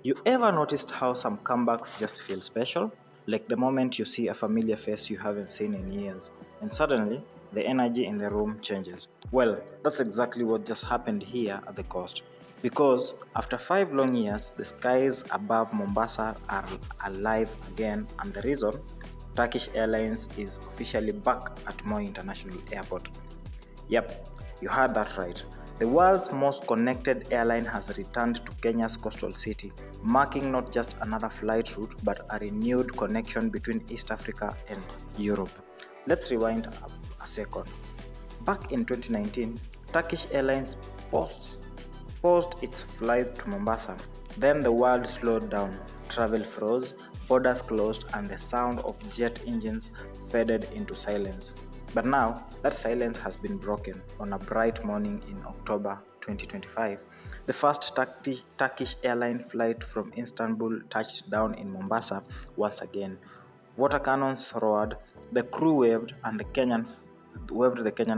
You ever noticed how some comebacks just feel special? Like the moment you see a familiar face you haven't seen in years, and suddenly the energy in the room changes. Well, that's exactly what just happened here at the coast. Because after 5 long years, the skies above Mombasa are alive again, and the reason Turkish Airlines is officially back at Moi International Airport. Yep, you heard that right. The world's most connected airline has returned to Kenya's coastal city, marking not just another flight route but a renewed connection between East Africa and Europe. Let's rewind a second. Back in 2019, Turkish Airlines paused its flight to Mombasa. Then the world slowed down, travel froze, borders closed, and the sound of jet engines faded into silence. But now, that silence has been broken on a bright morning in October 2025. The first Turkish airline flight from Istanbul touched down in Mombasa once again. Water cannons roared, the crew waved the Kenyan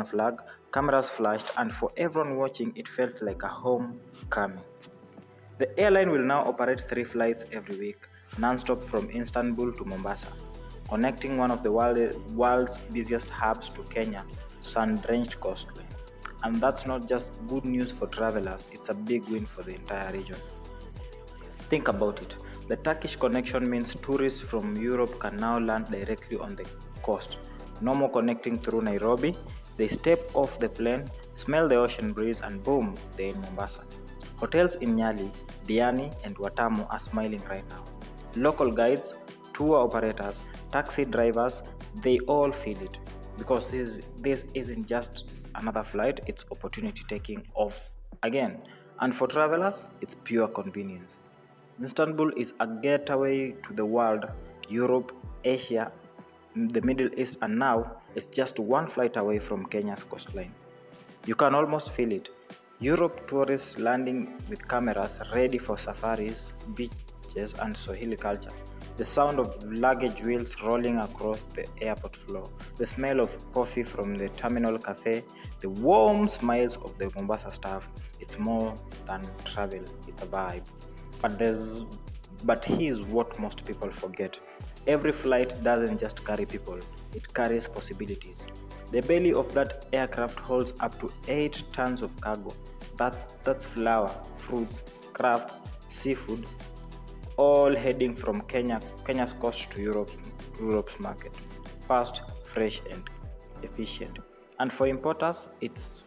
flag, cameras flashed, and for everyone watching, it felt like a homecoming. The airline will now operate 3 flights every week, non-stop from Istanbul to Mombasa, connecting one of the world's busiest hubs to Kenya, sun-drenched coastline. And that's not just good news for travelers, it's a big win for the entire region. Think about it. The Turkish connection means tourists from Europe can now land directly on the coast. No more connecting through Nairobi. They step off the plane, smell the ocean breeze, and boom, they're in Mombasa. Hotels in Nyali, Diani, and Watamu are smiling right now. Local guides, tour operators, taxi drivers, they all feel it because this isn't just another flight, it's opportunity taking off again. And for travelers, it's pure convenience. Istanbul is a gateway to the world, Europe, Asia, the Middle East, and now it's just one flight away from Kenya's coastline. You can almost feel it. Europe tourists landing with cameras ready for safaris, beaches, and Swahili culture. The sound of luggage wheels rolling across the airport floor, the smell of coffee from the terminal cafe, the warm smiles of the Mombasa staff. It's more than travel, it's a vibe. But here's what most people forget. Every flight doesn't just carry people, it carries possibilities. The belly of that aircraft holds up to 8 tons of cargo. That's flour, fruits, crafts, seafood, all heading from Kenya's coast to Europe's market. Fast, fresh, and efficient. And for importers, it's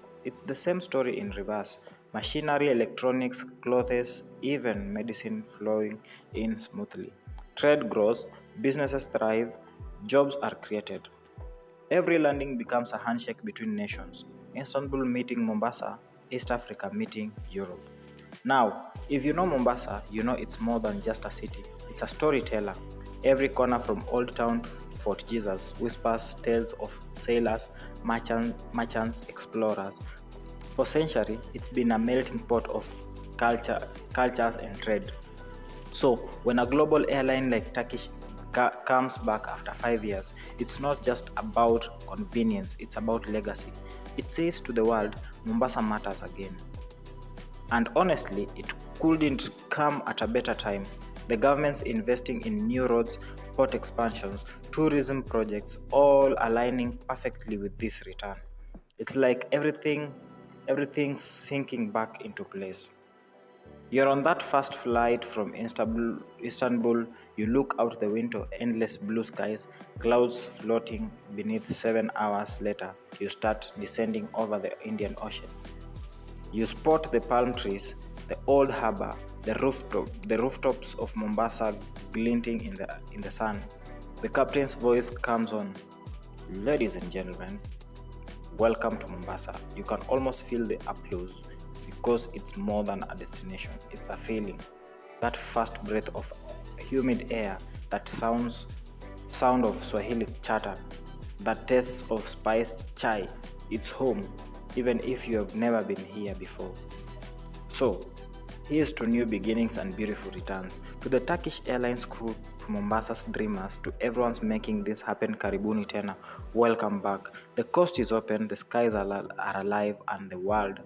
the same story in reverse. Machinery, electronics, clothes, even medicine flowing in smoothly. Trade grows, businesses thrive, jobs are created. Every landing becomes a handshake between nations. Istanbul meeting Mombasa, East Africa meeting Europe. Now, if you know Mombasa, you know it's more than just a city. It's a storyteller. Every corner from Old Town to Fort Jesus whispers tales of sailors, merchants, explorers. For centuries, it's been a melting pot of cultures and trade. So, when a global airline like Turkish comes back after 5 years, it's not just about convenience, it's about legacy. It says to the world, Mombasa matters again. And honestly, it couldn't come at a better time. The government's investing in new roads, port expansions, tourism projects, all aligning perfectly with this return. It's like everything's sinking back into place. You're on that first flight from Istanbul, you look out the window, endless blue skies, clouds floating beneath. 7 hours later, you start descending over the Indian Ocean. You spot the palm trees, the old harbor, the rooftops of Mombasa glinting in the sun. The captain's voice comes on. Ladies and gentlemen, welcome to Mombasa. You can almost feel the applause because it's more than a destination, it's a feeling. That first breath of humid air, that sound of Swahili chatter, that taste of spiced chai, it's home, even if you have never been here before. So, here's to new beginnings and beautiful returns. To the Turkish Airlines crew, to Mombasa's dreamers, to everyone's making this happen, Karibuni Tena, welcome back. The coast is open, the skies are alive, and the world,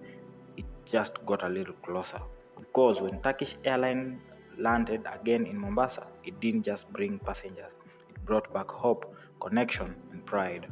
it just got a little closer. Because when Turkish Airlines landed again in Mombasa, it didn't just bring passengers, it brought back hope, connection, and pride.